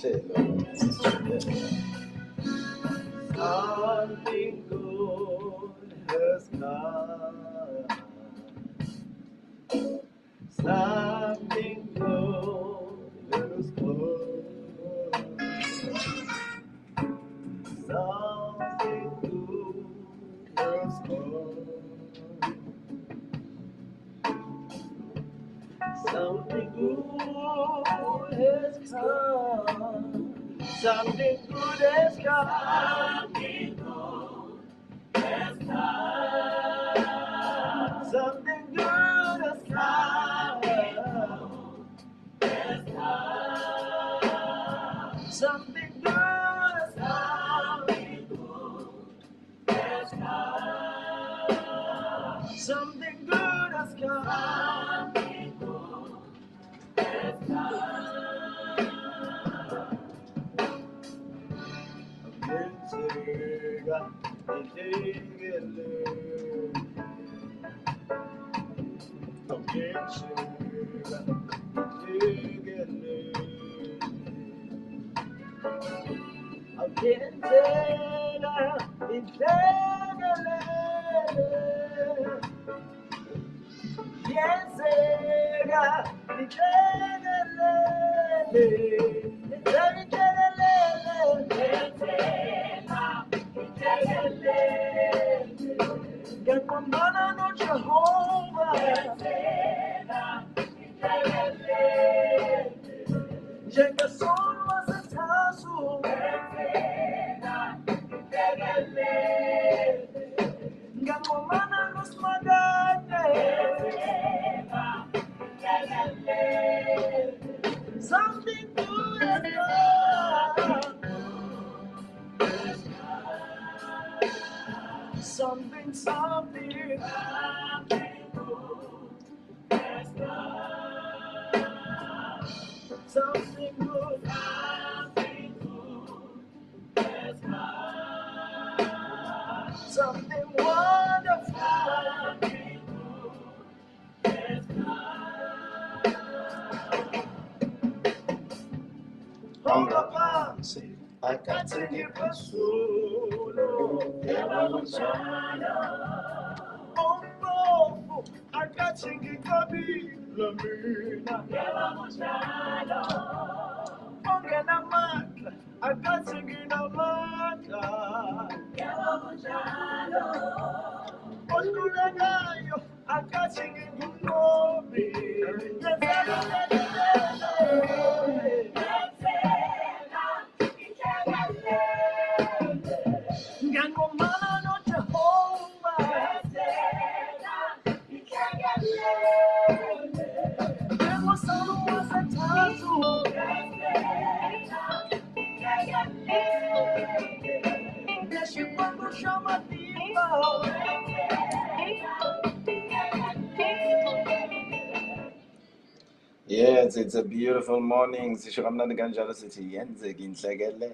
Something good has come. Something good has come. Something good has come. Something good has come. Something good has come. Something good has come. Something good has come. Something good has come. Something good has come. Something good has come. Something good has come. Something wonderful has come. Hold up, I got to get my soul. Oh no, I got to get kabila mina. Ongena mata, I got to get a mata. Oshulagayo, I got to get a kobi. Ngangomana no Jehovah. Demo solo was a tattoo. Yes, you want to show my people. Yes, it's a beautiful morning. Sisho kamnandi kanjalo sithi yenzeka inhlekelele.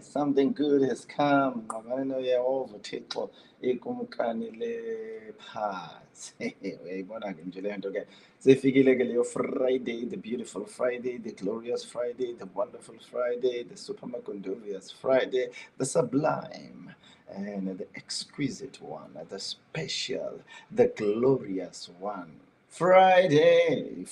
Something good has come. Nqamane noYehova Thixo ikumkanile phansi. Uyayibona ke nje le nto ke. Sefikile ke leyo Friday, the beautiful Friday, the glorious Friday, the wonderful Friday, the super magundurious Friday, the sublime and the exquisite one, the special, the glorious one. Friday,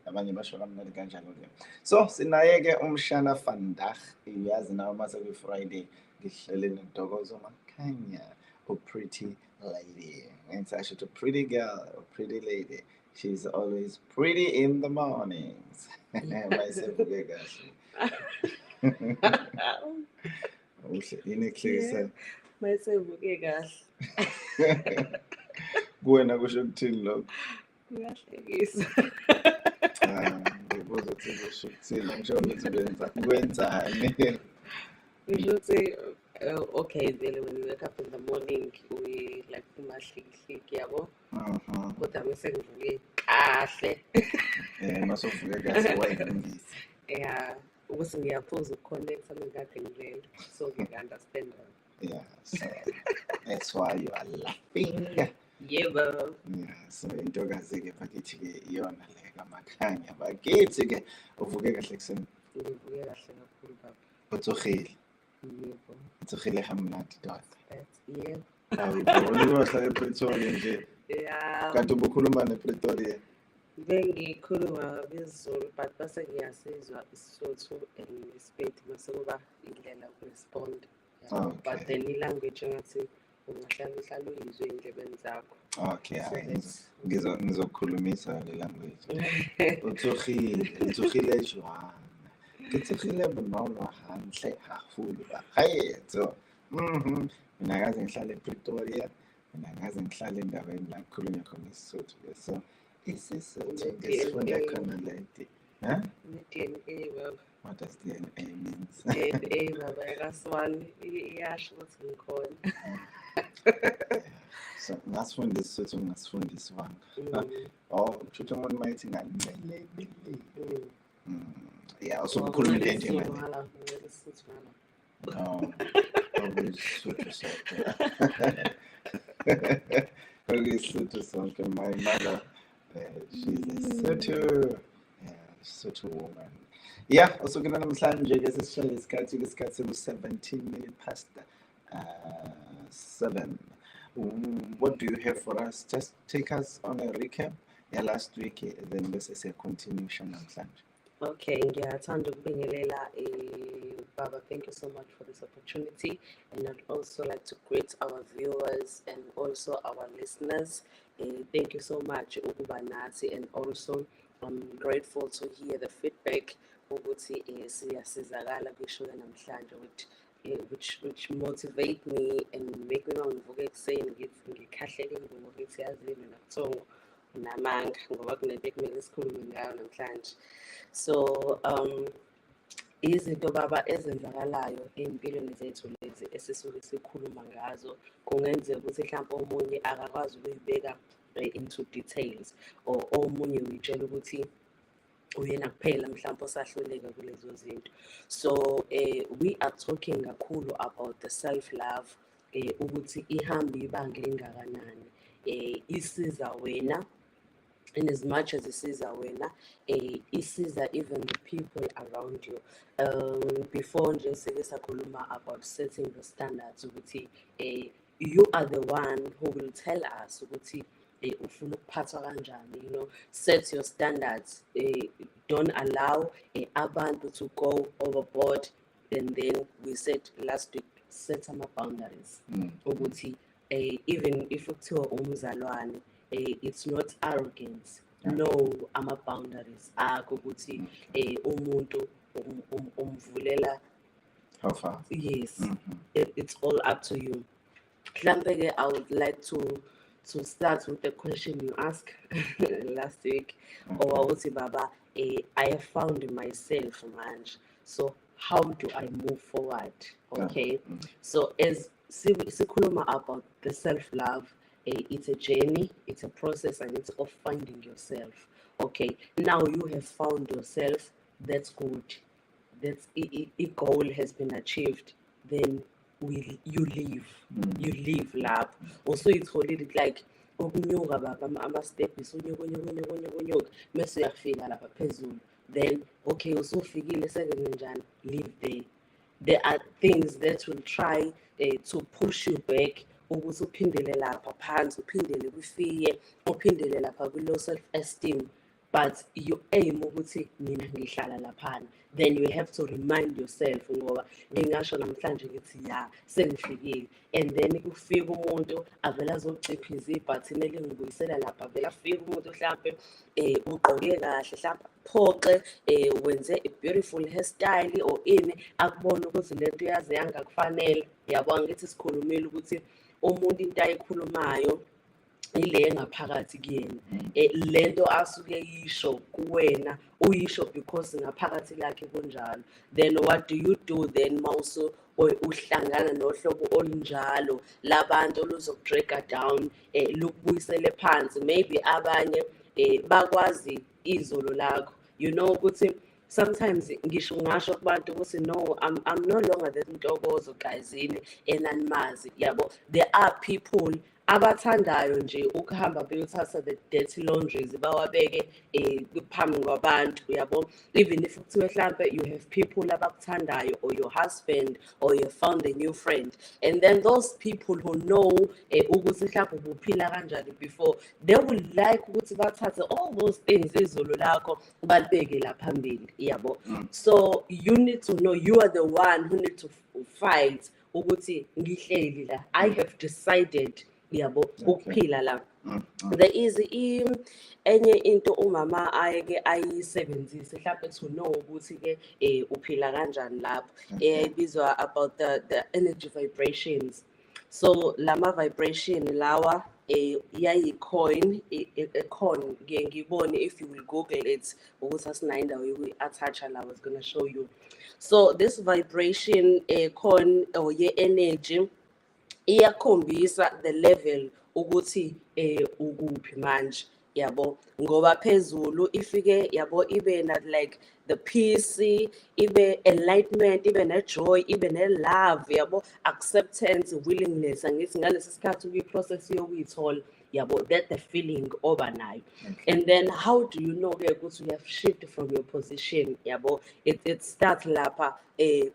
abanye basho kamnandi kanjalo ke. So sinaye ke umshana vandag, iyazi nawe mase ku Friday ngihlele nentokozo makhanya, a pretty lady. It's actually a pretty girl, a pretty lady. She's always pretty in the mornings. Mayisevuke kahle. Uhle ineklisa. Mayisevuke kahle. Kuwena kusho ukuthini lokho? Kuyahlekisa. Ngibuza ukuthi kusho ukuthini, ngisho ukuthi kwenzani. Kusho ukuthi okay, vele when we wake up in the morning we like umahlikihliki yabo. Kodwa bese ngivuke kahle. Masuvuke kahle wayengisi. Yeah, ukuthi ngiyaphuza ukuconnect ngikade ngivele. So ngiyunderstand. Yeah, so that's why you are laughing. Yeah. Baba. Yeah, so intokazi-ke bakithi-ke iyona le kamakhanya bakithi-ke uvuke kahle kuseni Ngivuke kahle kakhulu baba. uthugile Yebo. uthugile hamnandi doda Yebo. uyohlala ePretoria nje Yeah. kanti ubukhuluma nePretoria Bengikhuluma ngesiZulu but base ngiyasizwa isiSotho and iSpedi mase kuba indlela ukurespond. Okay. But then i-language engathi ungahlala uyizwe ey'ndlebeni zakho. okay So hayi that's- ngizokhulumisa le language uthugile jwana ke tsogile bonolo hantle haholo bagaetso mina ngaze ngihlale ePretoria mina ngaze ngihlale endaweni la kukhulunywa khona isiSotho so isiSotho ngisifunda khona leti Ne-DNA baba. what does DNA means DNA baba yakasuwane iyasho ukuthi ngikhona. so ngasifunda isiSotho ngasifundiswanga kushuthi umuntu uma ethi ngancelekile yeah so ukhuluma into enjengale no okuyisisuthu sonke okuyisisuthu sonke my mother she's a Sotho Sotho woman yeah osukela namhlanje-ke sesishaya isikhathi ku-17 minutes past 7 what do you have for us just take us on a recap last week then bese siya-continue namhlanje. Okay, ngiyathanda ukubingelela Baba, thank you so much for this opportunity, and I'd also like to greet our viewers and also our listeners. Thank you so much ukuba nathi, and also I'm grateful to hear the feedback ukuthi siyasizakala kwisho namhlanje which motivate me and make me ngivuke ekuseni ngikhahlele ingubo ngithi yazini nakuthongo namanga ngoba kunento ekumele sikhulume ngayo namhlanje. So izinto baba ezenzakalayo empilweni zethu lezi esisuke sikhuluma ngazo kungenzeka ukuthi mhlawumbe omunye akakwazi ukuyibeka into details or omunye uyitshela ukuthi uyena kuphela mhlawumbe osahluleka kulezo zinto. So we are talking kakhulu about the self love ukuthi ihamba ibanga elingakanani isiza wena. And as much as isiza wena, isiza even the people around you. Before nje sike sakhuluma about setting the standards ukuthi you are the one who will tell us ukuthi ufuna ukuphathwa kanjani, you know, set your standards. Don't allow abantu to go overboard. And then we said last week, set some boundaries. Ukuthi even if kuthiwa umzalwane, it's not arrogance. No, ama-boundaries akho ukuthi umuntu umvulela. How far? Yes, it's all up to you. Mhlambe-ke I would like to start with the question you asked last week. Or uthi baba, I have found myself manje. So how do I move forward? Okay. So as sikhuluma about the self-love, it's a journey, it's a process, and it's of finding yourself. Okay, now you have found yourself, that's good. That's a goal has been achieved. Then you leave. You leave lab. Also, it's it like ukunyuka baba ama-step unyuka mase uyafika lapha phezulu. Then okay, usufikile sekwenze njani? Leave there. There are things that will try to push you back. Ukuthi uphindele lapha phansi, uphindele kwifiye, uphindele lapha kwi-low self-esteem, but you aim ukuthi mina ngihlala laphana. Then you have to remind yourself ngoba ngingasho namhlanje ngithi ya sengifikile, and then ufika umuntu avela azociphiza ibhathini elingibuyisela lapha, vela afika umuntu mhlambe ugqoke kahle, mhlambe phoxe wenze a beautiful hairstyle or ini, akubona ukuthi lento yaze yangakufanele. Yabona ngithi sikhulumile ukuthi umuntu into ayikhulumayo ile engaphakathi kuyena, lento asuke yisho kuwena uyisho because ngaphakathi lakhe kunjalo. Then what do you do then mawuso uhlangana nohlobo olunjalo labantu oluzokudraga down, lukubuyisele phansi? Maybe abanye bakwazi izolo lakho, you know ukuthi sometimes ngisho kubantu ukuthi no, I'm no longer that ntokozo guyzini enanimazi, yabo. There are people abathandayo nje ukuhamba beyothatha the dirty laundries bawabeke phambi kwabantu yabo. Even if kuthiwe mhlampe you have people abakuthandayo or your husband or you found a new friend, and then those people who know ukuthi mhlampe ubuphila kanjani before, they would like ukuthi bathathe all those things izolo lakho balibeke la phambili yabo. So you need to know you are the one who need to fight ukuthi ngihleli la, I have decided yabo ukuphila la. There is enye into umama ayeke ayisebenzise mhlawumbe to know ukuthi ke uphila kanjani lapho, ibizwa about the energy vibrations. So lama vibration lawa yayi-coin, a-coin ngibone if you will google it ukuthi asinayo indawo yokuyi-attach la, I was gonna show you. So this vibration coin or ye-energy iyakhombisa the level ukuthi ukuphi manje yabo, ngoba phezulu ifike yabo ibe na like the peace, ibe enlightenment, ibe ne joy, ibe ne love yabo, acceptance, willingness, angithi ngalesi sikhathi uyi-process yokuyithola yabo, that the feeling overnight. And then how do you know ke ukuthi you have shifted from your position yabo? It starts lapha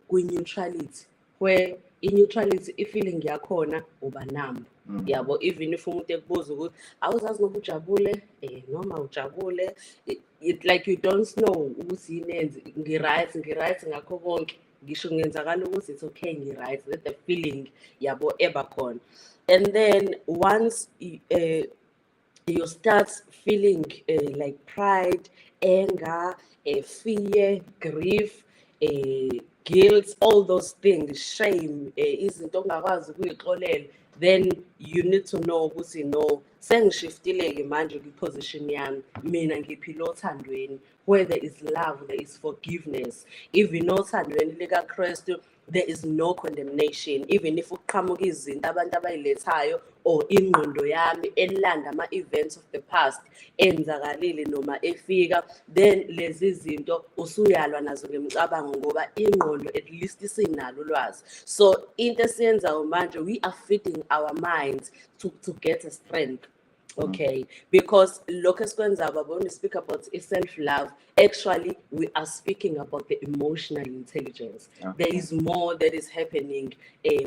kwi-neutrality, where in neutrality i-feeling yakhona uba numb yabo. Even if umuntu ekubuza ukuthi awuzazi ngoba ujabule noma ujabule, it like you don't know ukuthi yinenze ngiright ngakho konke, ngisho ngenzakala ukuthi it's okay ngiright, that the feeling yabo eba khona. And then once you start feeling like pride, anger, fear, grief, guilt, all those things, shame, izinto ongakwazi ukuyixolela, then you need to know ukuthi no, sengishiftile-ke manje kwi-position yami, mina ngiphila othandweni, where there is love, there is forgiveness. Even othandweni likaKristu, there is no condemnation. Even if uqhamuka izinto abantu abayilethayo or ingqondo yami elanda ama-events of the past enzakalile noma efika, then lezi zinto usuyalwa nazo ngemicabango ngoba ingqondo at least isinalo ulwazi. So into esiyenzayo manje, we are feeding our minds to get a strength. Okay, because locus when we speak about self-love, actually we are speaking about the emotional intelligence. Okay. There is more that is happening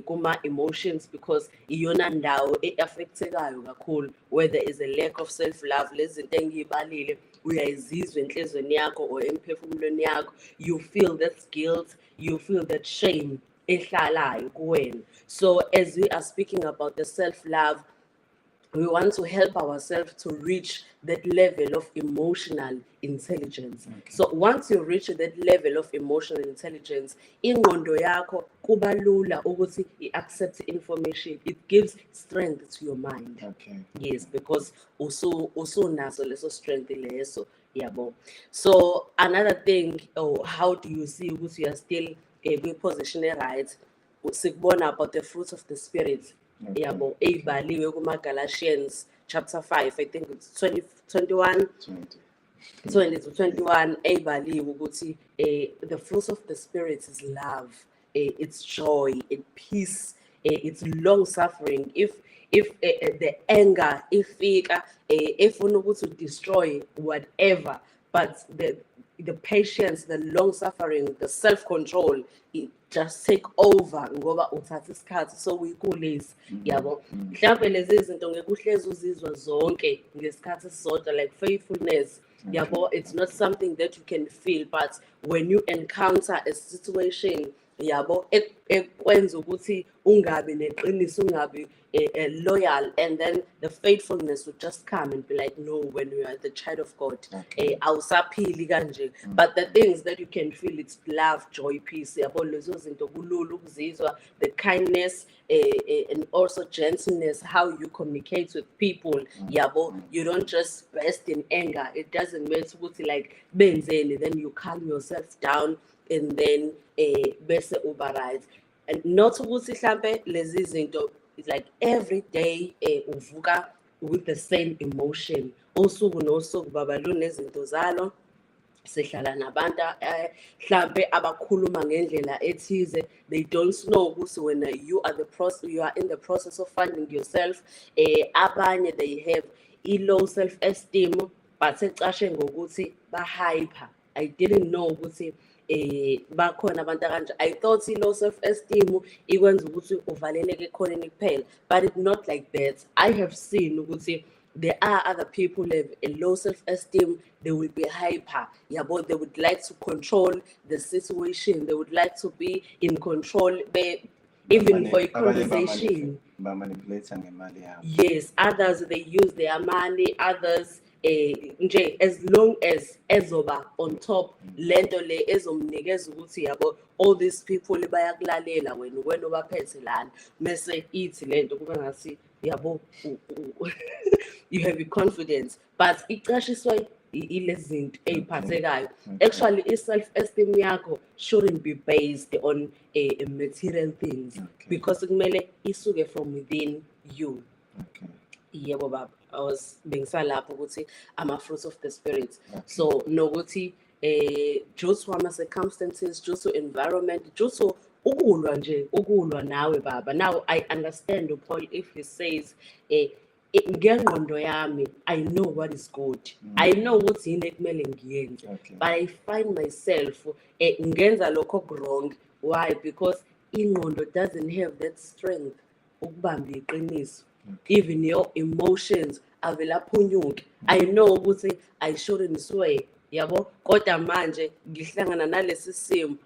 kuma emotions, because iyona ndawo affectekayo kakhulu where there is a lack of self-love. Lezinto engiyibalile uyayizizwa enhlizweni yakho or emphefumulweni yakho, you feel that guilt, you feel that shame ehlalayo kuwena. So as we are speaking about the self-love, we want to help ourselves to reach that level of emotional intelligence. Okay. So once you reach that level of emotional intelligence, ingqondo yakho kuba lula ukuthi i-accept information. It gives strength to your mind. Okay. Yes, because usunaso leso strength leso yabo. So another thing, how do you see ukuthi you are still kwi-position right? Sikubona about the fruits of the spirit. Okay. Yabo, eyibhaliwe kuma Galatians chapter 5, I think it's 20 to 21, eyibhaliwe ukuthi the fruits of the spirit is love, it's joy, it's peace, it's long suffering. If the anger ifika efuna ukuthi destroy whatever, but the patience, the long suffering, the self-control, it just take over ngoba uthatha isikhathi so uyikhulisa yabo. Mhlawumbe lezi zinto ngeke uhlezi uzizwa zonke ngesikhathi sisodwa, like faithfulness yabo, it's not something that you can feel, but when you encounter a situation yabo ekwenza ukuthi ungabi neqiniso, ungabi loyal, and then the faithfulness would just come and be like, no, when you are the child of God, awusaphili kanje. But the things that you can feel, it's love, joy, peace yabo, lezo zinto kulula ukuzizwa, the kindness and also gentleness, how you communicate with people yabo. You don't just burst in anger. It doesn't matter ukuthi like benzeni, then you calm yourself down and then bese ubarise. And not ukuthi mhlambe lezi zinto, it's like every day uvuka with the same emotion, usuku nosuku baba lunezinto zalo, sihlala nabantu mhlambe abakhuluma ngendlela ethize. They don't know ukuthi when you are in the process of finding yourself. Abanye they have low self esteem, but secashe ngokuthi hyper. I didn't know ukuthi bakhona abantu kanje. I thought low self esteem ikwenza ukuthi uvaleleke ekhoneni kuphela, but it's not like that. I have seen ukuthi there are other people who have a low self-esteem. They will be hyper. Yeah, but they would like to control the situation. They would like to be in control, even for a conversation. Yes, others they use their money. Others, as long as ezoba on top, lento le ezomnikeza ukuthi yabo all these people bayakulalela wena obaphethe lana mase ithi lento kuba ngasi yabo you have confidence, but icashiswa ilezinto eziphathekayo. Actually i-self-esteem yakho shouldn't be based on material things, because kumele isuke from within you. Yebo baba, I was being salapho ukuthi ama-fruits of the spirit. So nokuthi due to ama circumstances, due to environment, due to ukulwa nawe baba. Now I understand Paul if he says ngengqondo yami I know what is good. I know what's in it kumele ngiyenze, but I find myself ngenza lokho wrong. Why? Because ingqondo doesn't have that strength ukubamba iqiniso. Even your emotions avela phunyuke. I know ukuthi I shouldn't swear, yabo, kodwa manje ngihlangana nalesi simo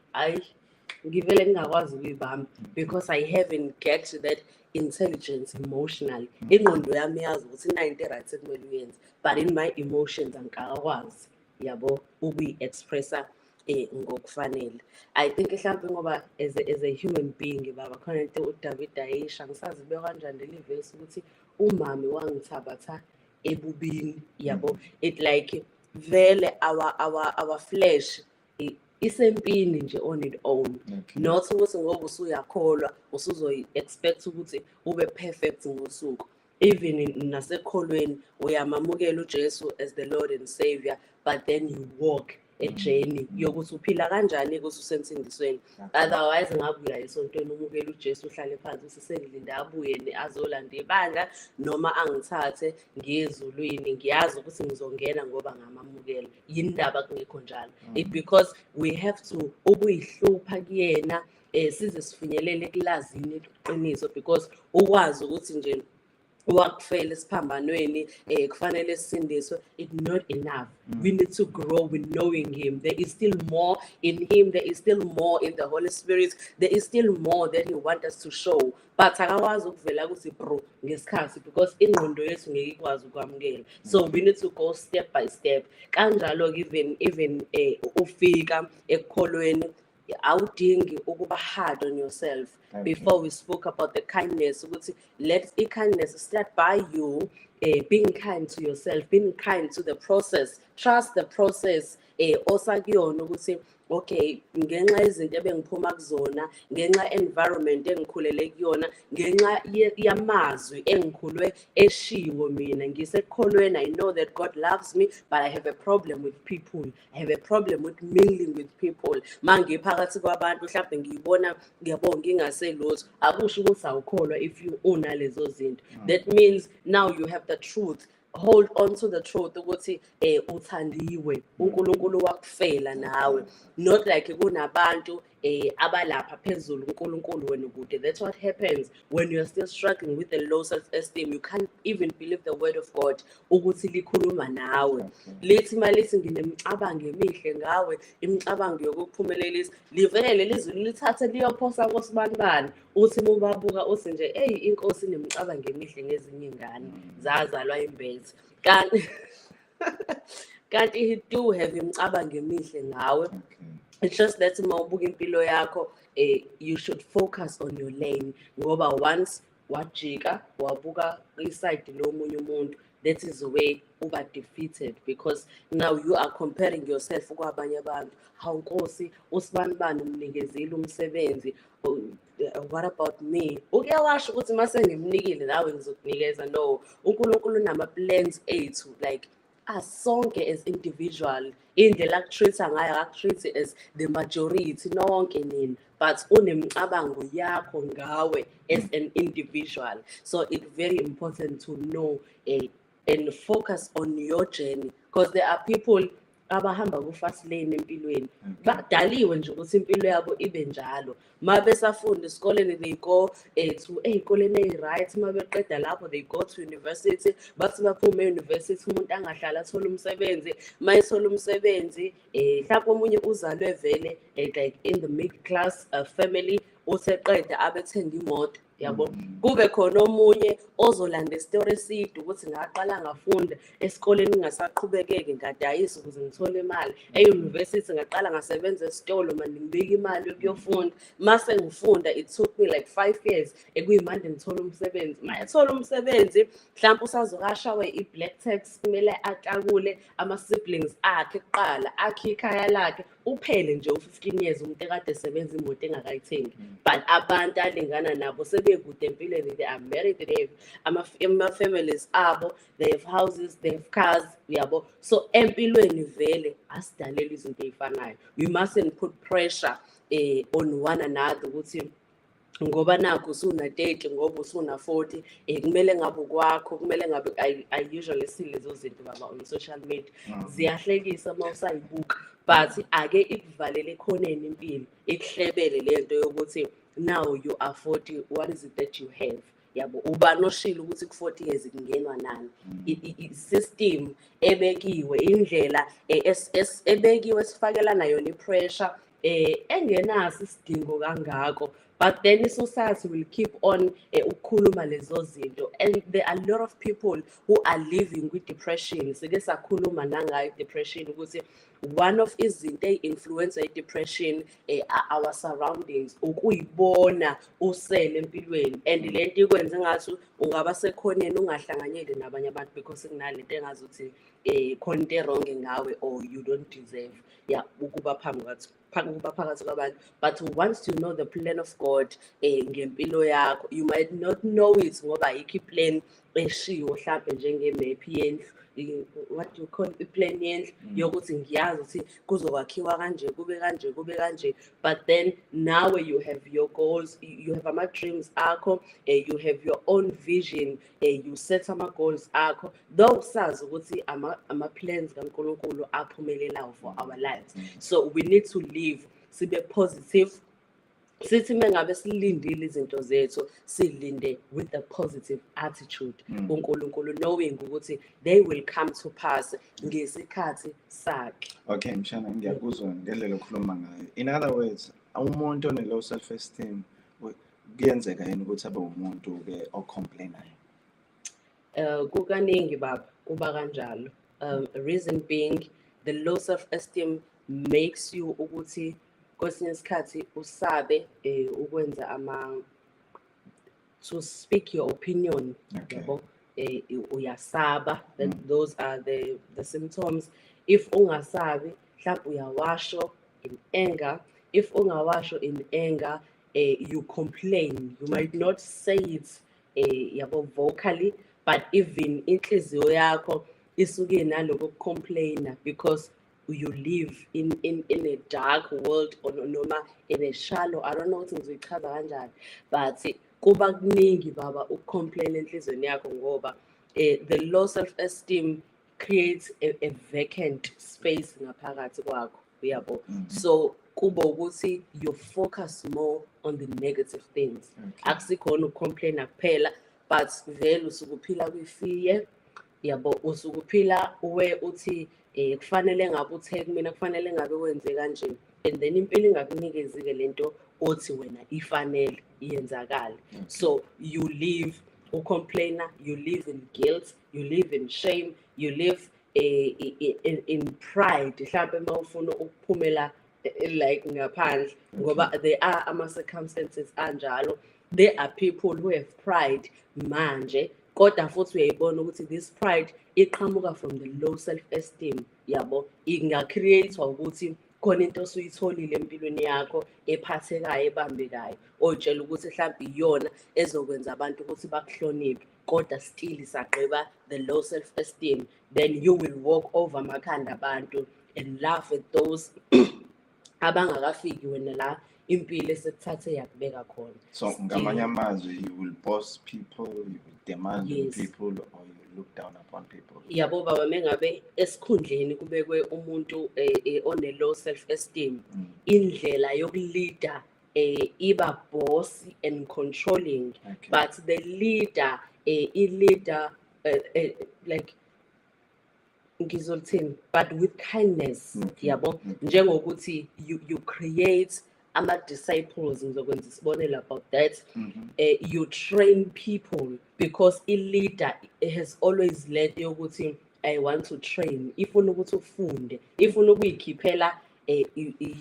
ngivele ngingakwazi ukuyibamba, because I haven't get that intelligence emotionally. Ingqondo yami yazi ukuthi into right ekumele uyenze, but in my emotions angikakwazi, yabo, ukuyi-expressa ngokufanele. I think mhlawumbe ngoba as a human being baba khona into uDavid ayisha, ngisazi beka kanjani leli verse ukuthi umami wangithabatha ebubini, yabo. It like vele our flesh isempini nje on its own. Not ukuthi ngoba usuyakholwa usuzoyi-expect ukuthi ube perfect ngosuku. Even nasekholweni uyamamukela uJesu as the Lord and Savior, but then you walk a journey yokuthi uphila kanjani ukuthi usensindisweni. Otherwise ngabuya esontweni umukela uJesu uhlale phansi usisengilinda abuye azolanda ibandla noma angithathe ngiyezulwini, ngiyazi ukuthi ngizongena ngoba ngamamukela. Yindaba kungekho njalo. It because we have to ukuyihlupha kuyena size sifinyelele kulazini iqiniso, because ukwazi ukuthi nje wakufela esiphambanweni kufanele sisindiswe, it's not enough. We need to grow with knowing him. There is still more in him. There is still more in the Holy Spirit. There is still more that he wants us to show, but akakwazi ukuvela ukuthi bro ngesikhathi, because ingqondo yethu ngeke ikwazi ukwamukela. So we need to go step by step. Kanjalo even ufika ekukholweni awudingi ukuba hard on yourself. Before we spoke about the kindness, let the kindness start by you being kind to yourself, being kind to the process. Trust the process. Osakuyona ukuthi okay, ngenxa izinto ebengiphuma kuzona, ngenxa environment engikhulele kuyona, ngenxa yamazwi engikhulwe eshiwo mina ngisekholweni. I know that God loves me, but I have a problem with people. I have a problem with mingling with people. Mangiphakathi kwabantu mhlawumbe ngiyibona ngiyabonga ngingaselutho, akusho ukuthi awukholwa if you unalezo zinto. That means now you have the truth. Hold on to the truth ukuthi uthandiwe, uNkulunkulu wakufela nawe, not like kunabantu abalapha phezulu uNkulunkulu wena kude. That's what happens when you're still struggling with the low self-esteem. You can't even believe the word of God ukuthi likhuluma nawe. Lithi malithi nginemicabango emihle ngawe, imicabango yokuphumelelisa, livele lizwi lithathe liyophosa kosibanibani, uthi mubabuka uthi nje inkosi inemicabango emihle ngezinye ingane zazalwa imbethe. Kanti he do have imicabango emihle ngawe. It's just that mawubuka impilo yakho you should focus on your lane, ngoba once wajika wabuka iside lomunye umuntu, that is the way uba defeated, because now you are comparing yourself kwabanye abantu. Hawu Nkosi usibanibani umnikezile umsebenzi, what about me? Ukuyawasho ukuthi mase ngimnikile nawe ngizokunikeza. No, uNkulunkulu unama plans ethu, like sonke as individual indlela akutreat ngayo akutreat as the majority nonke nini, but unemcabango yakho ngawe as an individual. So it's very important to know and focus on your journey, because there are people abahamba ku-fast lane empilweni badaliwe nje ukuthi impilo yabo ibe njalo. Ma besafunda esikoleni they go to ey'koleni eyi-right, ma beqeda lapho they go to university, bathi baphume e-university umuntu angahlala athole umsebenzi. Ma ethola umsebenzi mhlawumbe omunye uzalwe vele like in the middle class family, useqeda abethenga imoto, yabo. Kube khona omunye ozolanda isitori eside ukuthi ngaqala ngafunda esikoleni ngingasaqhubekeke ngadayisa ukuze ngithole imali, e-university ngaqala ngasebenza esitolo manje ngibeka imali yokuyofunda. Mase ngifunda it took me like 5 years ekuyimanje ngithola umsebenzi. Ma ethola umsebenzi mhlawumbe usazokashawe i-black tax, kumele atakule ama-siblings akhe kuqala, akhe ikhaya lakhe, uphele nje u-15 years umuntu ekade esebenza imoto engakayithengi. But abantu alingana nabo sebekude empilweni, they are married, they have ama-families abo, they have houses, they have cars, yabo. So empilweni vele asidaleli izinto ey'fanayo. We mustn't put pressure on one another ukuthi ngoba nakho usuna-30 ngoba usuna-40 kumele ngabe kwakho, kumele ngabe I usually see lezo zinto baba on social media ziyahlekisa uma usayibuka, but ake ikuvalele ekhoneni impilo, ikuhlebele lento yokuthi now you are 40, what is it that you have, yabo. Ubani oshilo ukuthi ku-40 years kungenwa nani? I-system ebekiwe, indlela ebekiwe esifakela nayo i-pressure engenaso isidingo kangako. But then society will keep on ukukhuluma lezo zinto, and there are a lot of people who are living with depression. Sike sakhuluma nangayo depression ukuthi one of izinto ey-influence depression our surroundings, ukuyibona usele empilweni, and lento ikwenza ngathi ungaba sekhoneni ungahlanganyeli nabanye abantu because kunalento engazuthi khona into wrong ngawe or you don't deserve ukuba phakathi kwabantu. But once you know the plan of God ngempilo yakho, you might not know it ngoba ayikho iplan eshiwo mhlawumbe njenge-map yendlu, what do you call i-plan yendlu yokuthi ngiyazi ukuthi kuzokwakhiwa kanje, kube kanje, kube kanje. But then now you have your goals, you have ama-dreams akho, you have your own vision, you set ama-goals akho, though sazi ukuthi ama-plans kaNkulunkulu aphumelelayo for our lives. So we need to live sibe positive. Sithi mengabe silindile izinto zethu, silinde with a positive attitude kuNkulunkulu, knowing ukuthi they will come to pass ngesikhathi sakhe. Okay, Mshana, ngiyakuzwa ngendlela okhuluma ngayo. In other words, umuntu one-low self-esteem kuyenzeka yini ukuthi abe umuntu ke ocomplainayo? Kukaningi baba kuba kanjalo. Reason being, the low self-esteem makes you ukuthi kwesinye isikhathi usabe ukwenza to speak your opinion, yabo. Uyasaba, those are the symptoms. If ungasabi mhlawumbe uyawasho in anger. If ungawasho in anger, you complain. You might not say it yabo vocally, but even inhliziyo yakho isuke naloko complainer, because you live in a dark world or noma in a shallow, I don't know ukuthi ngizoyichaza kanjani, but kuba kuningi baba ukucomplain enhlizweni yakho ngoba the low self-esteem creates a vacant space ngaphakathi kwakho, yabo. So kuba ukuthi you focus more on the negative things. Akusikhona ukucomplaina kuphela, but vele usukuphila kwifiye, yabo. Usukuphila uwe uthi kufanele ngabe utheke mina, kufanele ngabe wenze kanje, and then impilo ingakunikezi ke lento othi wena ifanele iyenzakala. So you live ucomplainer, you live in guilt, you live in shame, you live in pride. Mhlawumbe mawufuna ukuphumela like ngaphandle ngoba there are ama-circumstances anjalo. There are people who have pride manje, kodwa futhi uyayibona ukuthi this pride iqhamuka from the low self-esteem, yabo. Ingacreate-wa ukuthi khona into osuyitholile empilweni yakho ephathekayo, ebambekayo, oyitshela ukuthi mhlawumbe iyona ezokwenza abantu ukuthi bakuhloniphe, kodwa still isagqiba the low self-esteem, then you will walk over amakhanda abantu and laugh at those abangakafiki wena la impilo esekuthathe yakubeka khona. So ngamanye amazwi, you will boss people, you will demand on people, or you will look down upon people. Yabo baba, mengabe esikhundleni kubekwe umuntu one low self-esteem, indlela yokuleader iba bossy and controlling, but the leader leader like ngizolithini, but with kindness, yabo, njengokuthi you create ama-disciples, ngizokwenza isibonelo about that. You train people, because i-leader has always led yokuthi I want to train, ifuna ukuthi ufunde, ifuna ukuyikhiphela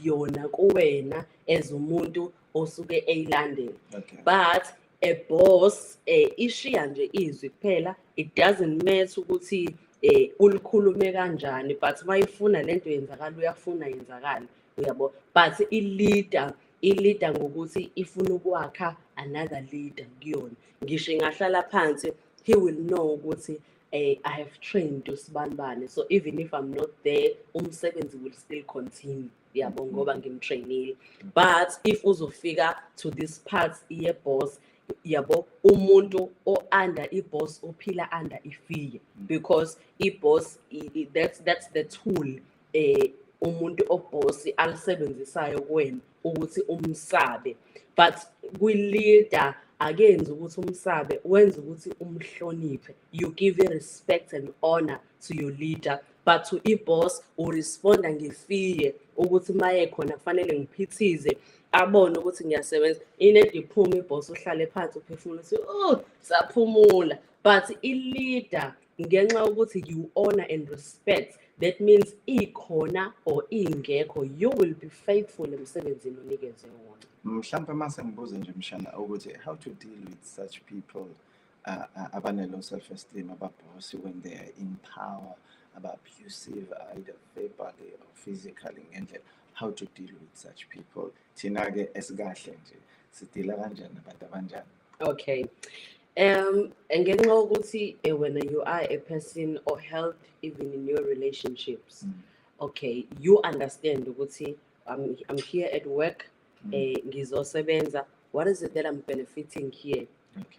yona kuwena as umuntu osuke eyilandela. But a boss ishiya nje izwi kuphela, it doesn't matter ukuthi ulikhulume kanjani, but mayifuna lento yenzakala, uyafuna yenzakala, uyabo. But i-leader ngokuthi ifuna ukwakha another leader kuyona. Ngisho ngahlala phansi, he will know ukuthi I have trained usibanibani, so even if I'm not there, umsebenzi will still continue, yabo, ngoba ngimtrainile. But if uzofika to this part ye-boss, yabo, umuntu under i-boss uphila under ifike, because i-boss that's the tool umuntu oboss alisebenzisayo kuwena ukuthi umsabe. But kwi-leader akenzi ukuthi umsabe, wenza ukuthi umhloniphe. You give respect and honor to your leader, but to i-boss uresponda ngefiye ukuthi maye khona kufanele ngiphithize, abone ukuthi ngiyasebenza, inediphuma i-boss uhlale phansi uphefumula uthi oh saphumula. But i-leader ngenxa ukuthi you honor and respect, that means ikhona or ingekho, you will be faithful emsebenzini onikeze wona. Mhlambe mase ngibuze nje mshana ukuthi how to deal with such people abane low self-esteem, ababoss, when they are in power, abusive either verbally or physically, ngendlela, how to deal with such people. Thina ke esikahle nje sidila kanjani nabantu abanjani? Okay. Ngenxa yokuthi when you are a person or help even in your relationships, okay, you understand ukuthi I'm here at work, ngizosebenza, what is it that I'm benefiting here?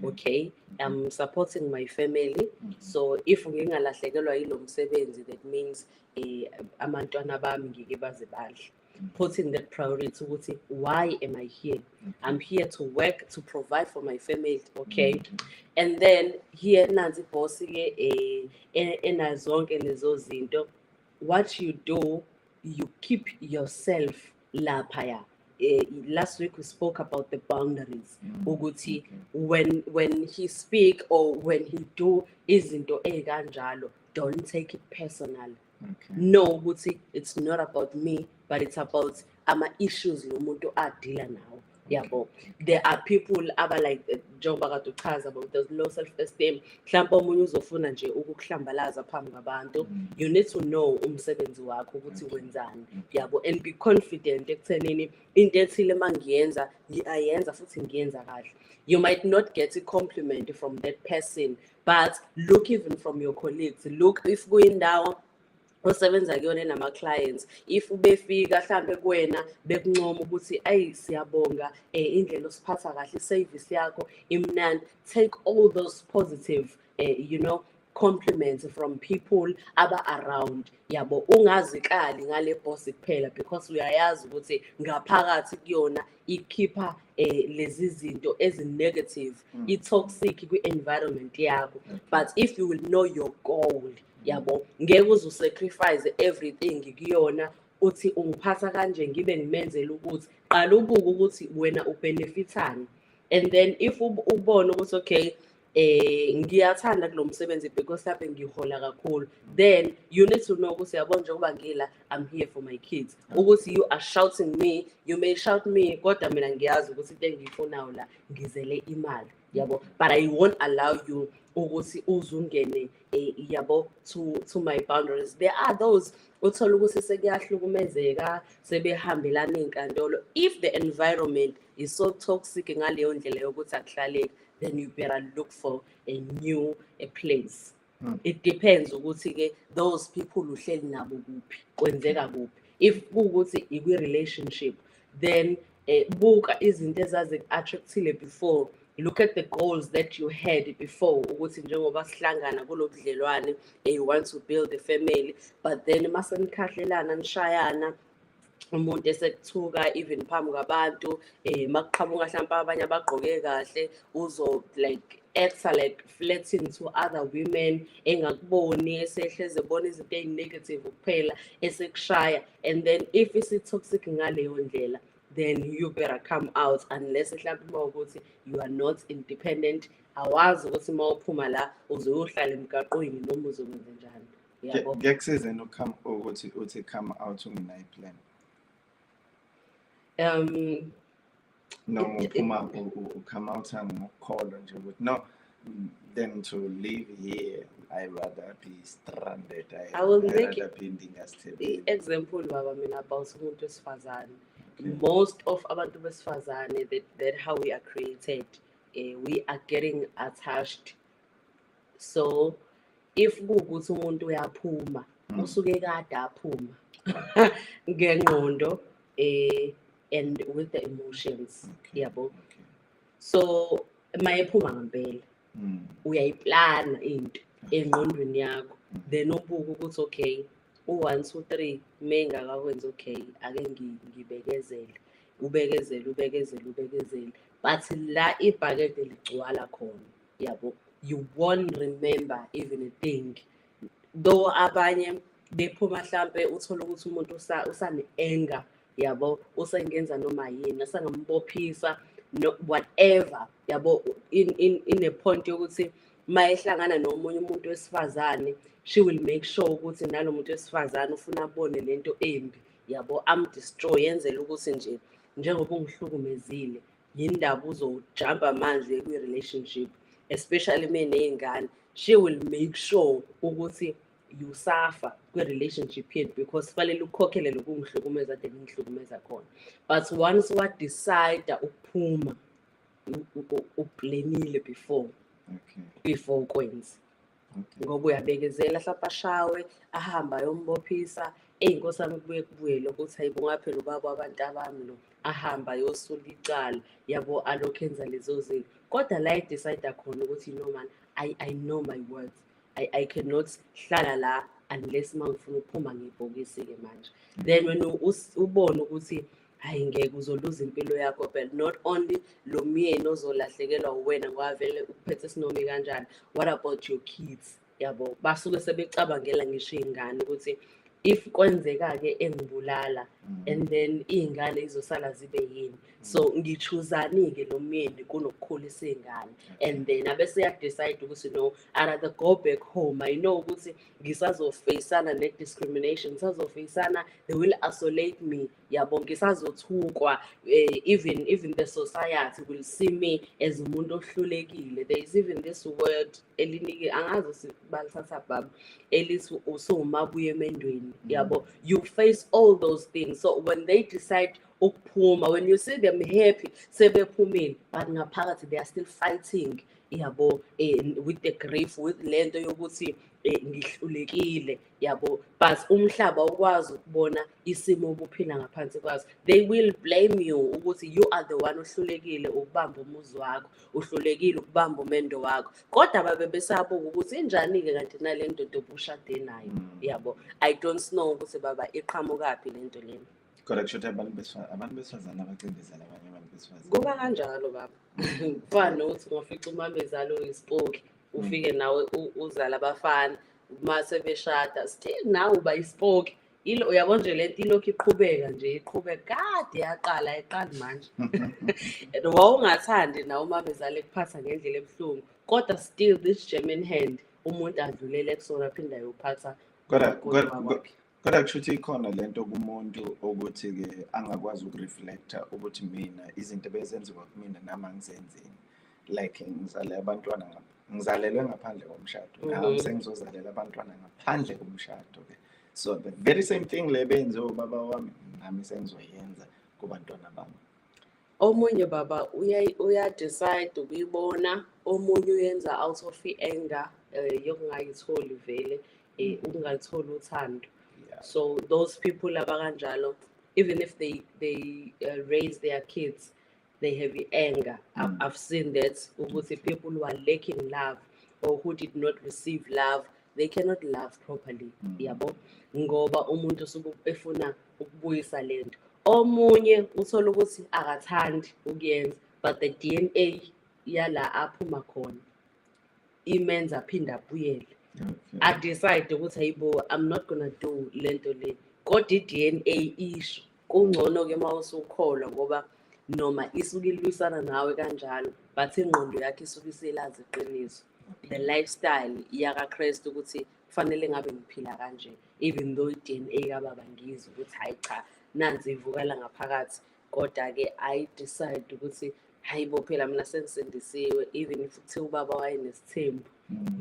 Okay, I'm supporting my family, so if ngingalahlekelwa yilo msebenzi, that means abantwana bami ngike baze badle. Putting that priority, why am I here? I'm here to work, to provide for my family, okay? And then here nansi boss ke enazonke lezo zinto, what you do, you keep yourself lapha. Last week we spoke about the boundaries. Ukuthi when he speak or when he do izinto ekanjalo, don't take it personal. No, ukuthi it's not about me, but it's about issues lo muntu adila nawo. Yabo, there are people like njengoba kade uchaza about the low self-esteem. Mhlawumbe omunye uzofuna nje ukukuhlambalaza phambi kwabantu. You need to know umsebenzi wakho ukuthi wenzani, yabo, and be confident ekuthenini into ethile mangiyenza ngiyenza futhi ngiyenza kahle. You might not get a compliment from that person, but look even from your colleagues. Look if kuyindawo osebenza kuyona nama-clients, if ubefika mhlambe kuwena bekuncoma ukuthi ayi siyabonga indlela osiphatha kahle, i-service yakho imnandi, take all those positive compliments from people around, yabo, ungazikali ngale boss kuphela, because uyayazi ukuthi ngaphakathi kuyona ikhipha lezi zinto ezi-negative, i-toxic kwi-environment yakho. But if you will know your goal, yabo, ngeke uzu-sacrifice everything kuyona, uthi ungiphatha kanje ngibe ngimenzela ukuthi, qala ubuke ukuthi wena ubenefithani. And then if ubona ukuthi okay, ngiyathanda kulo msebenzi because lapho ngihola kakhulu, then you need to know ukuthi yabo njengoba ngila, I'm here for my kids. Ukuthi you are shouting me, you may shout me, kodwa mina ngiyazi ukuthi into engiyifunayo la ngizele imali, yabo, but I won't allow you ukuthi uzungene yabo to my boundaries. There are those uthola ukuthi sekuyahlukumezeka, sebehambelana inkantolo. If the environment is so toxic ngaleyo ndlela yokuthi akuhlaleki, then you better look for a new place. Mm. It depends ukuthi-ke those people uhleli nabo kuphi, kwenzeka kuphi. If kuwukuthi ikwi-relationship, then buka izinto ezazi-attractile before. Look at the goals that you had before, ukuthi njengoba sihlangana kulo budlelwane, you want to build a family, but then mase nikhahlelana nishayana, umuntu esekuthuka even phambi kwabantu, makuqhamuka hlampe abanye abagqoke kahle, uzo like actor like flirting to other women, engakuboni, esehleze ebona izinto eyi-negative kuphela, esekushaya. And then if isi-toxic ngaleyo ndlela, then you better come out, unless mhlawumbe mawukuthi you are not independent, awazi ukuthi mawuphuma la uzoyohlala emgaqweni noma uzokwenza njani. Yabo. Kuyakusizeni ukuthi uthi come out ungenayo plan. Noma uphuma come out ngokukholwa nje ukuthi no, than to live here, I rather be stranded. I will make rather be in the example baba mina about umuntu wesifazane. Most of abantu besifazane, that how we are created, we are getting attached. So if kuwukuthi umuntu uyaphuma, usuke kade aphuma ngengqondo, and with the emotions, yabo. So mayephuma ngempela, uyayiplana into engqondweni yakho, then ubuka ukuthi okay, 1 2 3 mengakakwenza okay, ake ngibekezele, ubekezele, but la ibhakede ligcwala khona, yabo, you won't remember even a thing. Though abanye bephuma hlampe uthola ukuthi umuntu usane-anger, yabo, usengenza noma yini, asangambophisa, no whatever, yabo, in a point yokuthi mayehlangana nomunye umuntu wesifazane, she will make sure ukuthi nalo muntu wesifazane ufuna abone lento embi, yabo, am-destroy, yenzela ukuthi nje njengoba ungihlukumezile, yindaba uzojumpa manje kwi-relationship, especially meney'ngane. She will make sure ukuthi you suffer kwi-relationship yethu, because kufanele ukukhokhele lokhu ungihlukumeza ade ngihlukumeza khona. But once wadecide ukuphuma, uplanile before ukwenza. Ngoba uyabekezela hlampe ashawe, ahamba ayombophisa, Nkosi yami kubuye lokho ukuthi hayibo ngaphela ubaba abantu abami lo, ahamba ayosula icala, yabo, alokhu enza lezo zinto. Kodwa la decide khona ukuthi no man, I know my words, I cannot hlala la unless mangifuna ukuphuma ngebhokisi-ke manje. Then when ubone ukuthi hayi ngeke uzoluza impilo yakho phela, not only lo myeni ozolahlekelwa uwena ngoba vele uphethe sinomi kanjani, what about your kids, yabo, basuke sebecabangela ngisho iy'ngane ukuthi if kwenzeka-ke engibulala, and then iy'ngane izosala zibe yini. So ngichuzani-ke lo myeni kunokukhulisa iy'ngane, and then abese yadecide ukuthi no, I'd rather go back home. I know ukuthi ngisazofeyisana ne-discrimination, ngisazofeyisana, they will isolate me, yabo, ngisazothukwa, even the society will see me as umuntu ohlulekile. There is even this word elinike, angazi balithatha baba, elithi usumabuye emendweni, yabo. You face all those things. So when they decide ukuphuma, when you see them happy sebephumile, but ngaphakathi they are still fighting, yabo, with the grief, with lento yokuthi ngihlulekile, yabo. But umhlaba ukwazi ukubona isimo obuphila ngaphansi kwaso. They will blame you ukuthi you are the one ohlulekile ukubamba umuzi wakho, uhlulekile ukubamba umendo wakho. Kodwa babe besabuka ukuthi injani-ke kanti nale ndoda obushade nayo, yabo. I don't know ukuthi baba iqhamukaphi lento lena. Kodwa kusho ukuthi abantu besifazane abacindezela abanye abantu besifazane. Kuba kanjalo baba. Kufana nokuthi ungafica umamezalo oyisipoki, ufike nawe uzala abafana, mase beshada, still nawe uba isipoki. Uyabona nje lento ilokhu iqhubeka kade yaqala ayiqali manje. Wawungathandi nawe umamezalo ekuphatha ngendlela ebuhlungu, kodwa still this German hand umuntu adlulele kusona aphinde ayophatha. Kodwa kusho ukuthi ikhona lento kumuntu ukuthi-ke angakwazi ukureflecta ukuthi mina izinto bezenziwa kumina nami angizenzeni. Like ngizalelwe ngaphandle komshado, nami sengizozalela abantwana ngaphandle komshado-ke. So the very same thing le benze ubaba wami, nami sengizoyenza kubantwana bami. Omunye baba uya-decide ukuyibona, omunye uyenza out of anger, yokungayitholi vele, ukungayitholi uthando. Yeah. So those people abakanjalo, even if they raise their kids, they have anger. I've seen that ukuthi people who are lacking love or who did not receive love, they cannot love properly. Yabo, ngoba umuntu usuke efuna ukubuyisa lento. Omunye uthola ukuthi akathandi ukuyenza, but the DNA yala aphuma khona imenza aphinde abuyele. I decide ukuthi hayibo, I'm not gonna do lento le. Kodwa i-DNA isho kungcono ke mawusukholwa ngoba noma isuke ilwisana nawe kanjalo, but ingqondo yakhe isuke iselazi iqiniso. The lifestyle yakaKristu ukuthi kufanele ngabe ngiphila kanje, even though i-DNA kababa ngizwe ukuthi hayi cha nansi ivukela ngaphakathi, kodwa ke I decide ukuthi hayibo phela mina sengisindisiwe, even if kuthiwa ubaba wayenesithembu,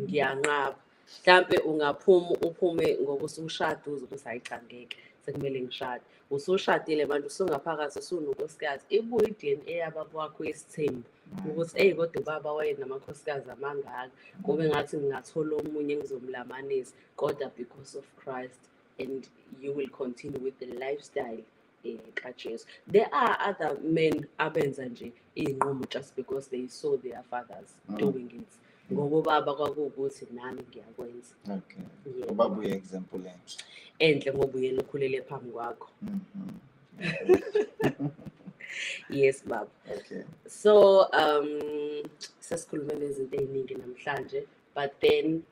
ngiyanqaba. Mhlampe ungaphuma uphume ngoba usushada uze ukuthi hayi cha ngeke sekumele ngishade. Usushadile manje usungaphakathi usunonkosikazi, ibuye i-DNA yababa wakho yesithembu ukuthi kodwa ubaba wayenamakhosikazi amangaka, kube ngathi ngingathola omunye ngizomlamanisa, kodwa because of Christ, and you will continue with the lifestyle kaJesu. There are other men abenza nje iy'nqumo just because they saw their fathers doing it. Ngoba ubaba kwakuwukuthi nami ngiyakwenza. Okay. Ubaba uyi-example enhle ngoba uyena ukhulele phambi kwakho. Yes baba. Okay. So sesikhulume nezinto ey'ningi namhlanje, but then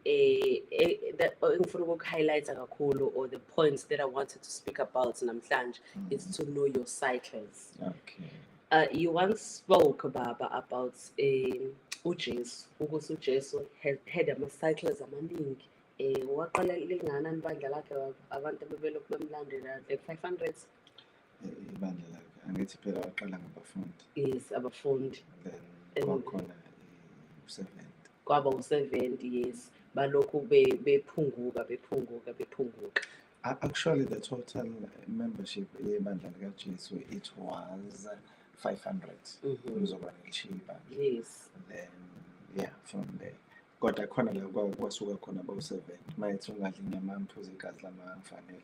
ngifuna ukuhighlighta kakhulu, or the points that I wanted to speak about namhlanje is to know your cycles. Okay. You once spoke baba about uJesu, ukuthi uJesu had ama-cycles amaningi. Waqala linganani ibandla lakhe abantu abebelokhu bemlandela, like 500? Ibandla lakhe angithi phela waqala ngabafundi. Yes, abafundi. Then kwakhona u-70. Kwaba u-70, yes. Balokhu bephunguka. Actually, the total membership yebandla likaJesu, it was 500. Kuzoba nelichiba. Yes. Then yeah, from there. Kodwa khona la kwasuka khona bawu-7. Mayithi ungadli inyama amaphuzu igazi lamafanele.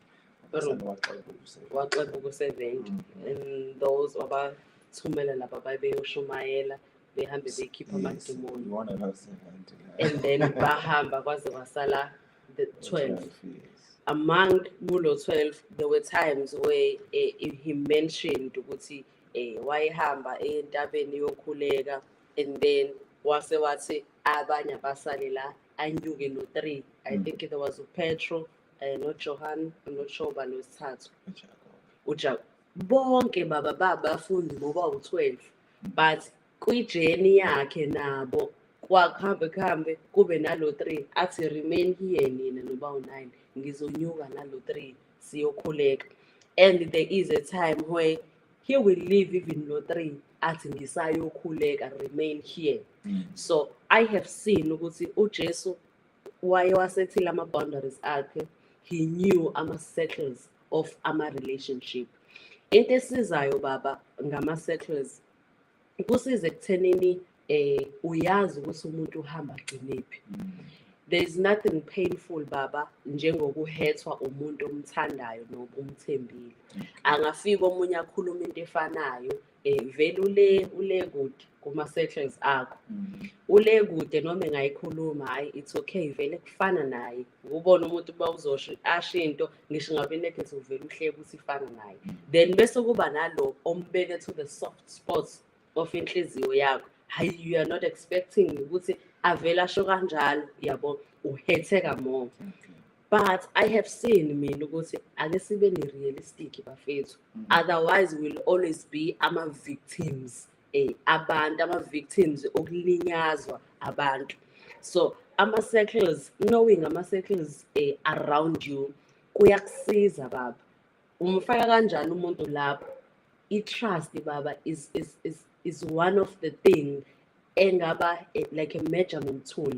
Waxeba ku-70. And those abathumela laba babeyoshumayela, behambe bekhipha amadimoni. You want to have 70. And then bahamba kwaze kwasala the 12. Yes. Among kulo 12, there were times where he mentioned ukuthi wayehamba entabeni yokhuleka, and then wase wathi abanye abasale la anyuke no 3. I think there was uPetro, noJohn, I'm not sure ba nosithathu. Ujakob. Bonke baba babafundi ngoba u12, but kwijeni yakhe nabo kwakuhambe kube nalo 3 athi remain here nina noba u9, ngizonyuka nalo 3 siyokhuleka. And there is a time where he will leave even lo 3 athi ngisayokhuleka, remain here. So I have seen ukuthi uJesu wayewasethile ama-boundaries akhe, he knew ama-circles of ama-relationship. Into esizayo baba ngama-circles kusiza ekuthenini uyazi ukuthi umuntu uhamba agcinephi. There's nothing painful baba njengokuhethwa umuntu omthandayo noba umthembile. Angafika omunye akhuluma into efanayo, vele ule kude kuma-circles akho. Ule kude noma engayikhuluma, hayi it's okay, vele kufana naye. Ubona umuntu bawuzosho asho into, ngisho ngabe negative vele uhleke ukuthi ifana naye. Then bese kuba nalo ombeke to the soft spots of inhliziyo yakho. Hayi, you are not expecting ukuthi avela asho kanjalo, yabo, uhetheka more. But I have seen mina ukuthi ake sibe ni realistic bafethu. Otherwise we'll always be ama-victims. Abantu ama-victims okulinyazwa abantu. So ama-circles, knowing ama-circles around you kuyakusiza baba. Umfaka kanjani umuntu lapho? I-trust baba is one of the things engaba like a measurement tool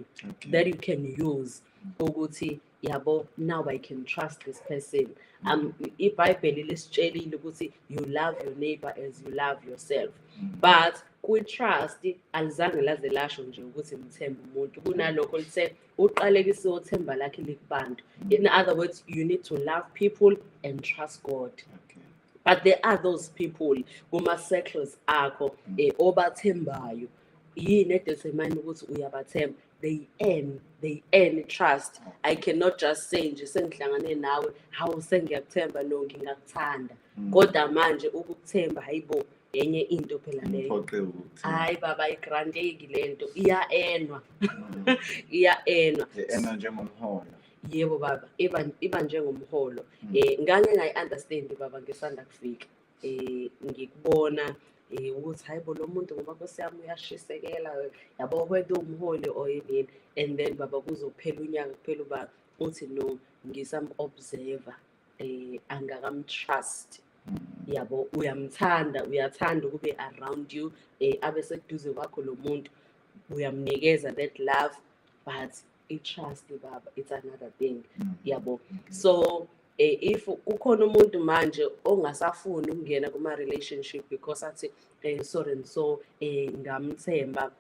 that you can use. ukuthi yabo, now I can trust this person. IBhayibheli lisitshelile ukuthi you love your neighbor as you love yourself. But kwi-trust alizange laze lasho nje ukuthi ngithembe umuntu, kunalokho lithe uqalekise uthemba lakhe likubantu. In other words, you need to love people and trust God. But there are those people kuma-circles akho obathembayo, yini edetermine ukuthi uyabathemba. They earn trust. I cannot just say nje sengihlangane nawe hawu sengiyakuthemba no ngingakuthanda. Kodwa manje ukukuthemba hayibo enye into phela leyo. Hayi baba, igrandeki lento iya-enwa. Iya-enwa. Ena njengomholo. Yebo baba, iba njengomholo. Ngake ngayi-understand baba ngisanda kufika. Ngikubona ukuthi hayibo lo muntu ngoba Nkosi yami uyashisekela, yabo whether umholi or yini. And then baba kuzophela unyaka kuphela uba uthi no ngisam-observer, angakamtrust. Yabo uyathanda ukube around you, abe seduze kwakho lo muntu, uyamnikeza that love, but i-trust baba, it's another thing. Yabo, so if kukhona umuntu manje ongasafuni ukungena kuma-relationship because athi sorry and so ngamthemba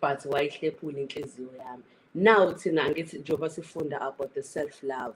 but wayihlephula inhliziyo yami. Now thina angithi njengoba sifunda about the self love,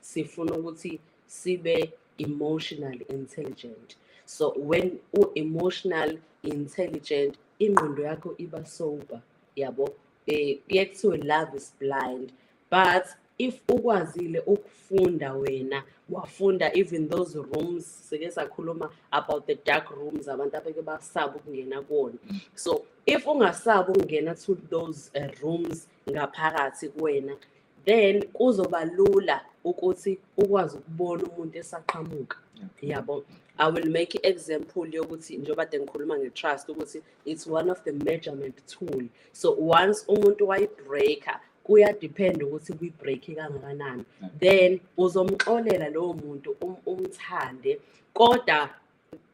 sifuna ukuthi sibe emotionally intelligent. So when u-emotional intelligent, ingqondo yakho iba sober. Yabo, kuyekuthiwe love is blind, but if ukwazile ukufunda wena, wafunda even those rooms, sike sakhuluma about the dark rooms abantu abeke basaba ukungena kuwona. So if ungasaba ukungena to those rooms ngaphakathi kuwena, then kuzoba lula ukuthi ukwazi ukubona umuntu esaqhamuka. Yabo, I will make an example yokuthi njengoba kade ngikhuluma nge-trust ukuthi it's one of the measurement tool. So once umuntu wayibreaker, kuyadepend ukuthi kuyibreak kangakanani, then uzomxolela lowo muntu umthande. Kodwa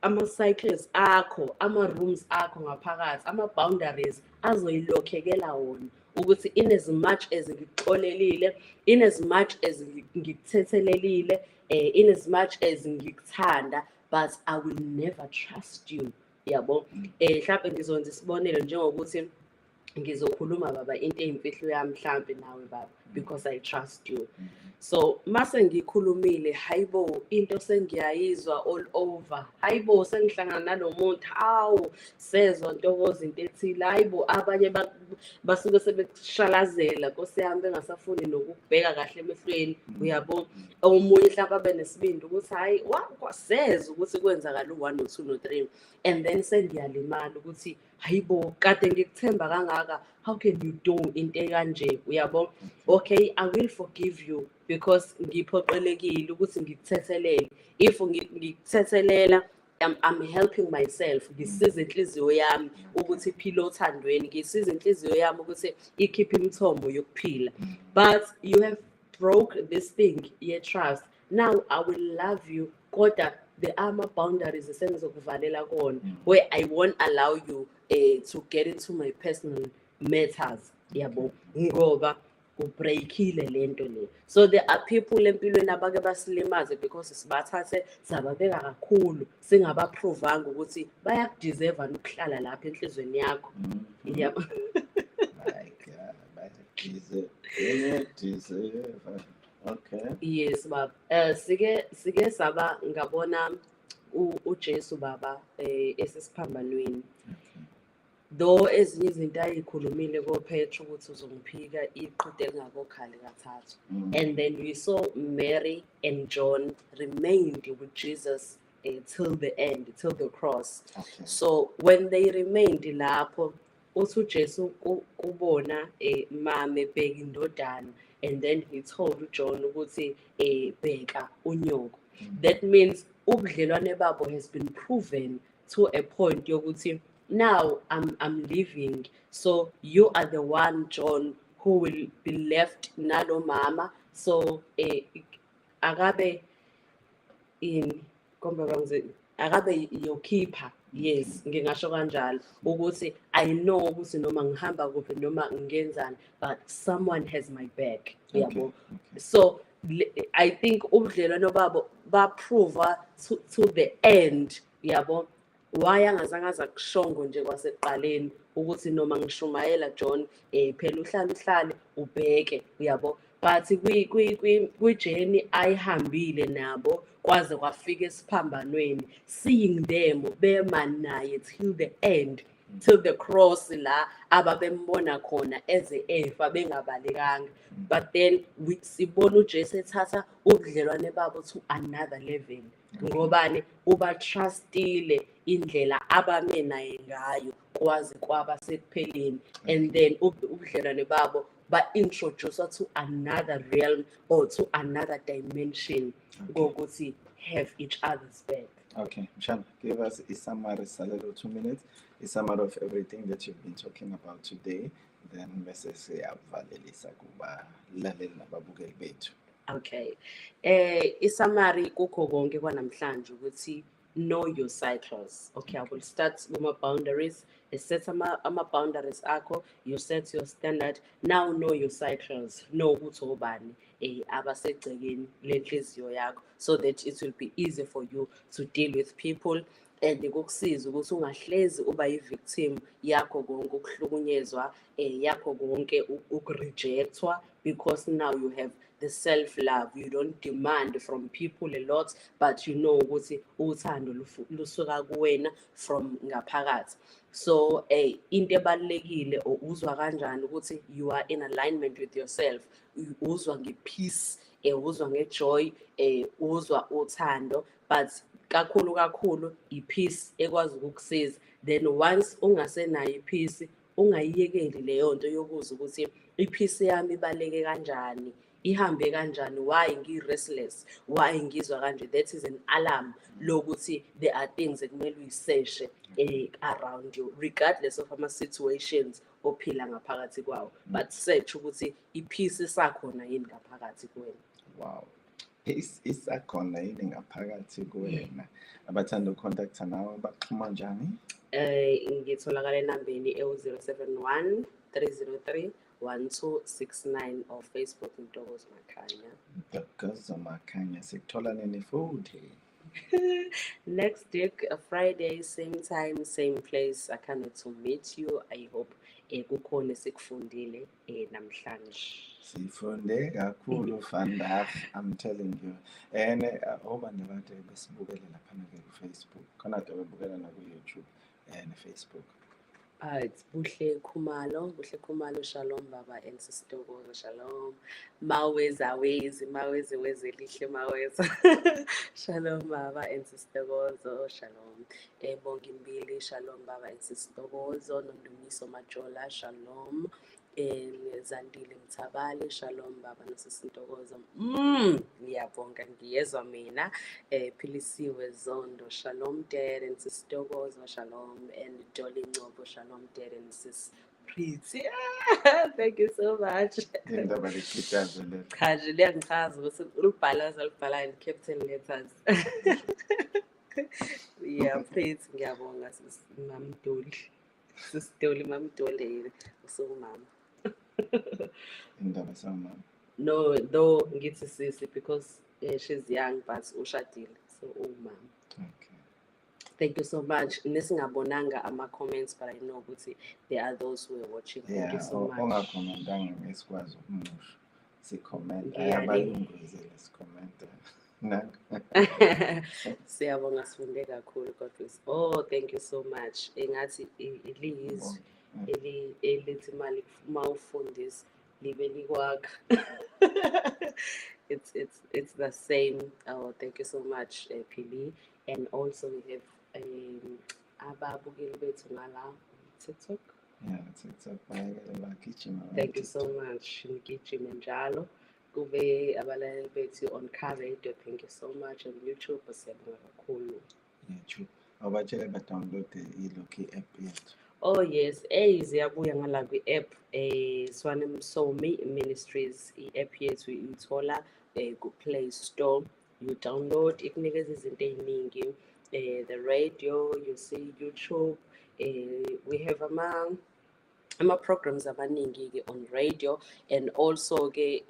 ama-cycles akho, ama-rooms akho ngaphakathi, ama-boundaries azoyilokhekela wona ukuthi in as much as ngikuxolelile, in as much as ngikuthethelelile, in as much as ngikuthanda, but I will never trust you. Yabo, mhlawumbe ngizonza isibonelo njengokuthi ngizokhuluma baba into eyimfihlo yami mhlawumbe nawe baba because I trust you. So mase ngikhulumile, hayibo into sengiyayizwa all over, hayibo sengihlangana nalomuntu, hawu sezwa ntokozo into ethile, hayibo abanye basuke sebeshalazela Nkosi yami bengasafuni nokubheka kahle emehlweni. Uyabo, omunye mhlawumbe abe nesibindi ukuthi hayi kwaseza ukuthi kwenzakala u1 no2 no3, and then sengiyalimala ukuthi hayibo kade ngikuthemba kangaka, how can you do into kanje? Uyabo, okay, I will forgive you because ngiphoqelekile ukuthi ngikuthethelele. If ngikuthethelela, I'm helping myself, ngisiza inhliziyo yami ukuthi iphile othandweni, ngisiza inhliziyo yami ukuthi ikhiphe imithombo yokuphila. But you have broke this thing, your trust. Now I will love you, kodwa there are boundaries esengizokuvalela kona, where I won't allow you to get into my personal matters. Yabo, ngoba ubreakile lento le. So there are people empilweni abake basilimaze because sibathathe sababeka kakhulu, singabaprovanga ukuthi bayakudeserve ukuhlala lapha enhlizweni yakho. Yabo. My God, deserve. Okay. Yes baba. Sike saba ngabona uJesu baba esesiphambanweni. Though ezinye izinto ayikhulumile koPetro ukuthi uzongiphika iqhude elingakokhali kathathu. And then we saw Mary and John remained with Jesus till the end, till the cross. Okay. So when they remained lapho, uthi uJesu kubona mame bheka indodana, and then he told John ukuthi bheka unyoko. That means ubudlelwane babo has been proven to a point yokuthi now I'm leaving, so you are the one, John, who will be left nalo mama. So akabe in agabe your keeper Yes, ngingasho kanjalo ukuthi I know ukuthi noma ngihamba kuphi noma ngenzani, but someone has my back. Yabo. So I think ubudlelwano babo prove to the end. Yabo. Why angazange aza kushongo nje kwasekuqaleni ukuthi noma ngishumayela John phela uhlale ubheke uyabo, but kwi-journey ayihambile nabo kwaze kwafika esiphambanweni, seeing them bema naye till the end, till the cross la ababembona khona eze efa bengabalekanga. But then sibona uJesu ethatha ubudlelwane babo to another level. Ngobani ubatrustile indlela abame naye ngayo kwaze kwaba sekupheleni, and then ubudlelwane babo ba-introduce to another realm or to another dimension ngokuthi have each other's back. Okay, Mshana, give us a summary, a little 2 minutes, a summary of everything that you've been talking about today. Then bese siyavalelisa kuba laleli nababukeli bethu. Okay. Isummary kukho konke kwanamhlanje ukuthi know your cycles. Okay, I will start with my boundaries. Set ama boundaries akho, you set your standard. Now know your cycles. Know ukuthi obani abasegcekeni lenhliziyo yakho, so that it will be easy for you to deal with people. And kukusiza ukuthi ungahlezi uba yi-victim yakho konke ukuhlukunyezwa, yakho konke ukurejectwa, because now you have the self-love. You don't demand from people a lot, but you know ukuthi uthando lusuka kuwena from ngaphakathi. So into ebalekile uzwa kanjani ukuthi you are in alignment with yourself, uzwa ngepeace, uzwa ngejoy, uzwa uthando, but kakhulu ipeace ekwazi ukukusiza. Then once ungasenayo ipeace, ungayiyekeli leyo nto yokuza ukuthi ipeace yami ibaleke kanjani, ihambe kanjani, why ngi-restless, why ngizwa kanje. That is an alarm lokuthi there are things ekumele uyiseshe around you, regardless of ama-situations ophila ngaphakathi kwawo, but search ukuthi ipeace isakhona yini ngaphakathi kuwena. Wow. Isakhona yini ngaphakathi kuwena. Abathanda ukontaktha nawe baxhuma njani? Ngitholakala enambeni ewu-071 303 1269 or Facebook Ntokozo Makhanya. Ntokozo Makhanya, sikuthola nini futhi? Next week, Friday, same time, same place. I can't wait to meet you. I hope kukhona sikufundile namhlanje. Sifunde kakhulu vandag, I'm telling you. And obani abantu besibukele lapha ku Facebook, khona ke bebukela na ku YouTube and Facebook. It's Buhle Khumalo, Shalom Baba and Sistokozo, Shalom. Maweza weze lihle maweza. Shalom Baba and Sistokozo, Shalom. Bongimbili, Shalom Baba and Sistokozo, Nondumiso Majola, Shalom. Zandile Mthabale, Shalom Baba nasisintokozo. Ngiyabonga ngiyezwa mina. Philisiwe Zondo, Shalom Dad and Sistokozo, Shalom, and Dolly Ngobo, Shalom Dad and Sis Pretty. Thank you so much. Indaba lekhitazo le. Cha nje liyangichaza ukuthi ulibhala in capital letters. Yeah, Pretty, ngiyabonga Mamdoli. Sisdoli Mamdoli usomama. Indaba sama. No, though ngithi sisi because she's young but ushadile, so mama. Okay. Thank you so much. Nesingabonanga ama-comments, but I know ukuthi there are those who are watching. Thank you so much. Ongacommentanga ngesikwazi ukumusho. Si-comment. Ayabalunguzile si-comment. Siyabonga sifunde kakhulu kodwa. Oh, thank you so much. Engathi ilizwi elithi mali mawufundisa libe likwakha. It's the same. Oh, thank you so much, Pili. And also we have ababukeli bethu ngala TikTok. Yeah, TikTok. Thank you so much. Ngigijime njalo. Kube abalaleli bethu on Car Radio. Thank you so much. On YouTube siyabonga kakhulu. YouTube. Awubatshele ba-download ilokhu i-app yethu. Oh yes, ziyabuya ngala kwi-app Suoane Msomi Ministries. I-app yethu uyithola ku Play Store. You download, ikunikeza izinto eziningi. the radio, you see YouTube. We have ama-programs amaningi-ke on radio, and also-ke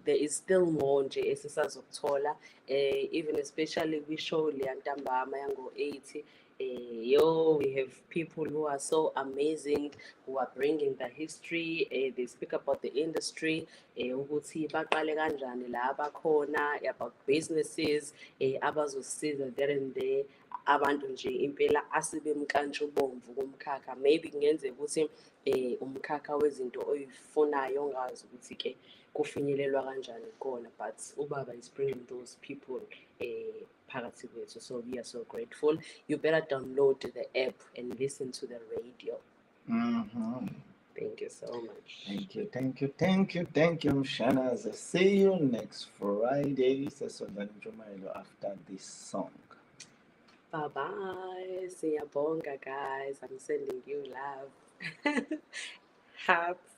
there is still more nje esisazokuthola, even especially kwi-show leya ntambama yango-8. We have people who are so amazing, who are bringing the history. They speak about the industry, ukuthi baqale kanjani la abakhona, about businesses abazosiza there and there. Abantu nje impela asebemkantshubomvu kumkhakha. Maybe kungenzeka ukuthi umkhakha wezinto oyifunayo ongazi ukuthi-ke kufinyelelwa kanjani kona, but ubaba is bringing those people phakathi kwethu. So we are so grateful. You better download the app and listen to the radio. Mm-hmm. Thank you so much. Thank you, Mshanaza. See you next Friday. After this song. Bye-bye. Siyabonga, guys. I'm sending you love. Hearts.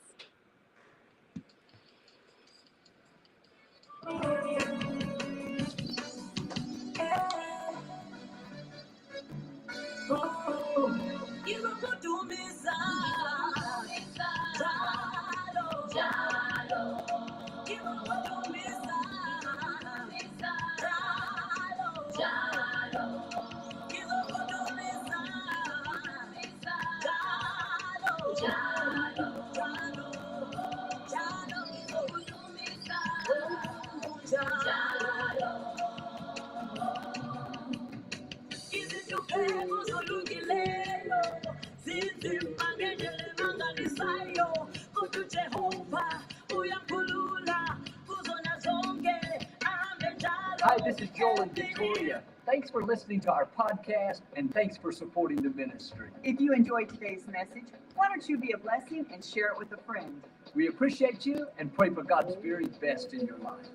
Hi, this is Joel and Victoria. Thanks for listening to our podcast, and thanks for supporting the ministry. If you enjoyed today's message, why don't you be a blessing and share it with a friend? We appreciate you and pray for God's very best in your life.